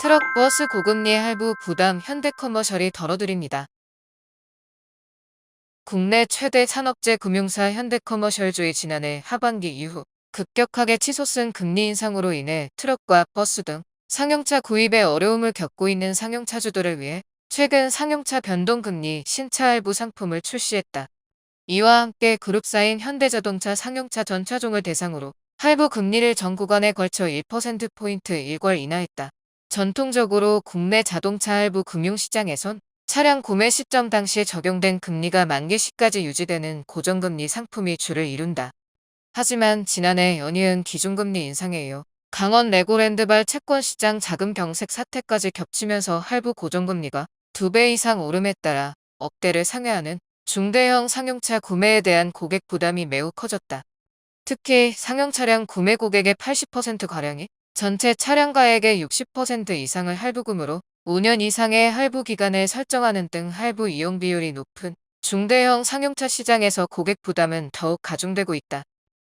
트럭, 버스 고금리 할부 부담 현대커머셜이 덜어드립니다. 국내 최대 산업재 금융사 현대커머셜주의 지난해 하반기 이후 급격하게 치솟은 금리 인상으로 인해 트럭과 버스 등 상용차 구입에 어려움을 겪고 있는 상용차주들을 위해 최근 상용차 변동금리 신차 할부 상품을 출시했다. 이와 함께 그룹사인 현대자동차 상용차 전 차종을 대상으로 할부 금리를 전 구간에 걸쳐 1%포인트 일괄 인하했다. 전통적으로 국내 자동차 할부 금융시장에선 차량 구매 시점 당시에 적용된 금리가 만기 시까지 유지되는 고정금리 상품이 주를 이룬다. 하지만 지난해 연이은 기준금리 인상에 이어 강원 레고랜드발 채권시장 자금 경색 사태까지 겹치면서 할부 고정금리가 2배 이상 오름에 따라 억대를 상회하는 중대형 상용차 구매에 대한 고객 부담이 매우 커졌다. 특히 상용 차량 구매 고객의 80%가량이 전체 차량가액의 60% 이상을 할부금으로 5년 이상의 할부 기간을 설정하는 등 할부 이용 비율이 높은 중대형 상용차 시장에서 고객 부담은 더욱 가중되고 있다.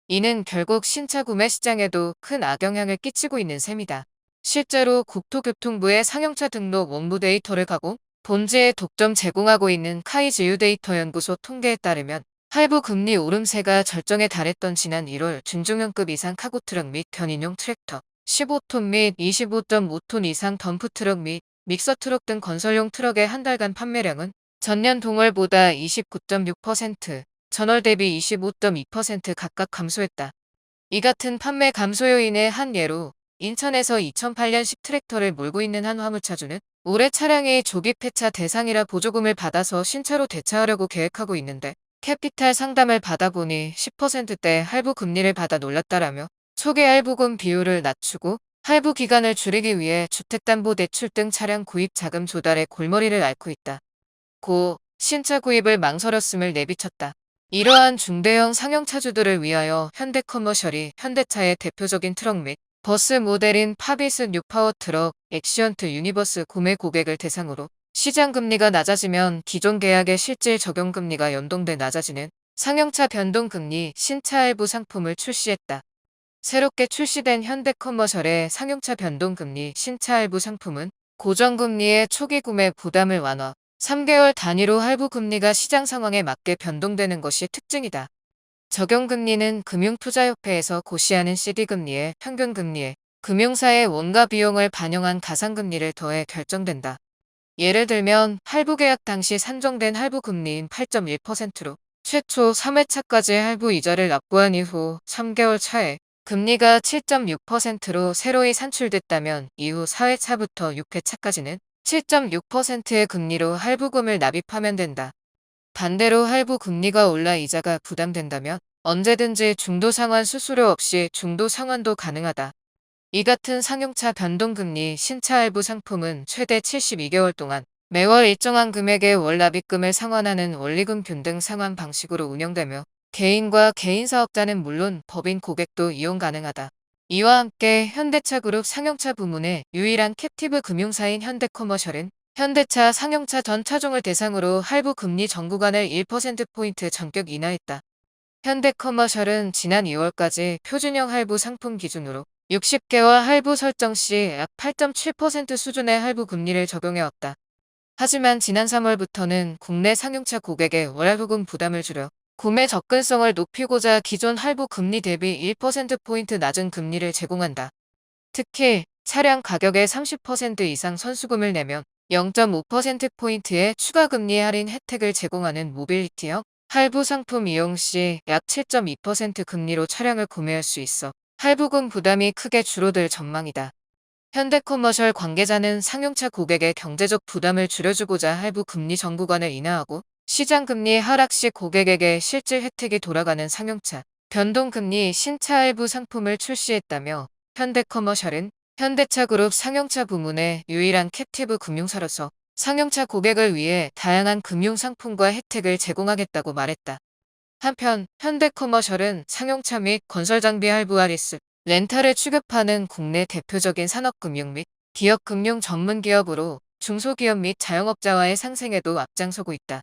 이는 결국 신차 구매 시장에도 큰 악영향을 끼치고 있는 셈이다. 실제로 국토교통부의 상용차 등록 원부 데이터를 가공, 본지에 독점 제공하고 있는 카이즈유데이터 연구소 통계에 따르면 할부 금리 오름세가 절정에 달했던 지난 1월 중중형급 이상 카고트럭 및 견인용 트랙터, 15톤 및 25.5톤 이상 덤프트럭 및 믹서트럭 등 건설용 트럭의 한 달간 판매량은 전년 동월보다 29.6%, 전월 대비 25.2% 각각 감소했다. 이 같은 판매 감소 요인의 한 예로 인천에서 2008년식 트랙터를 몰고 있는 한 화물차주는 올해 차량이 조기 폐차 대상이라 보조금을 받아서 신차로 대차하려고 계획하고 있는데 캐피탈 상담을 받아보니 10%대 할부 금리를 받아 놀랐다라며 초기 할부금 비율을 낮추고 할부 기간을 줄이기 위해 주택담보대출 등 차량 구입 자금 조달에 골머리를 앓고 있다. 고 신차 구입을 망설였음을 내비쳤다. 이러한 중대형 상용차주들을 위하여 현대커머셜이 현대차의 대표적인 트럭 및 버스 모델인 파비스 뉴파워 트럭, 엑시언트 유니버스 구매 고객을 대상으로 시장 금리가 낮아지면 기존 계약의 실질 적용 금리가 연동돼 낮아지는 상용차 변동금리 신차 할부 상품을 출시했다. 새롭게 출시된 현대커머셜의 상용차 변동금리 신차 할부 상품은 고정금리의 초기 구매 부담을 완화, 3개월 단위로 할부 금리가 시장 상황에 맞게 변동되는 것이 특징이다. 적용금리는 금융투자협회에서 고시하는 CD금리에 평균금리에 금융사의 원가 비용을 반영한 가상금리를 더해 결정된다. 예를 들면 할부 계약 당시 산정된 할부 금리인 8.1%로 최초 3회차까지 할부 이자를 납부한 이후 3개월 차에 금리가 7.6%로 새로이 산출됐다면 이후 4회차부터 6회차까지는 7.6%의 금리로 할부금을 납입하면 된다. 반대로 할부 금리가 올라 이자가 부담된다면 언제든지 중도상환 수수료 없이 중도상환도 가능하다. 이 같은 상용차 변동금리 신차 할부 상품은 최대 72개월 동안 매월 일정한 금액의 월 납입금을 상환하는 원리금 균등 상환 방식으로 운영되며 개인과 개인 사업자는 물론 법인 고객도 이용 가능하다. 이와 함께 현대차 그룹 상용차 부문의 유일한 캡티브 금융사인 현대커머셜은 현대차 상용차 전 차종을 대상으로 할부 금리 전 구간을 1%포인트 전격 인하했다. 현대커머셜은 지난 2월까지 표준형 할부 상품 기준으로 60개월 할부 설정 시 약 8.7% 수준의 할부 금리를 적용해왔다. 하지만 지난 3월부터는 국내 상용차 고객의 월할부금 부담을 줄여 구매 접근성을 높이고자 기존 할부 금리 대비 1%포인트 낮은 금리를 제공한다. 특히 차량 가격의 30% 이상 선수금을 내면 0.5%포인트의 추가 금리 할인 혜택을 제공하는 모빌리티형 할부 상품 이용 시 약 7.2% 금리로 차량을 구매할 수 있어 할부금 부담이 크게 줄어들 전망이다. 현대커머셜 관계자는 상용차 고객의 경제적 부담을 줄여주고자 할부 금리 전 구간을 인하하고 시장 금리 하락 시 고객에게 실질 혜택이 돌아가는 상용차 변동금리 신차 할부 상품을 출시했다며 현대커머셜은 현대차 그룹 상용차 부문의 유일한 캡티브 금융사로서 상용차 고객을 위해 다양한 금융 상품과 혜택을 제공하겠다고 말했다. 한편 현대커머셜은 상용차 및 건설장비 할부 아리스, 렌탈을 취급하는 국내 대표적인 산업금융 및 기업금융 전문 기업으로 중소기업 및 자영업자와의 상생에도 앞장서고 있다.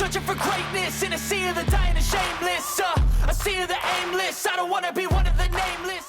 searching for greatness in a sea of the dying and shameless. A sea of the aimless. I don't wanna be one of the nameless.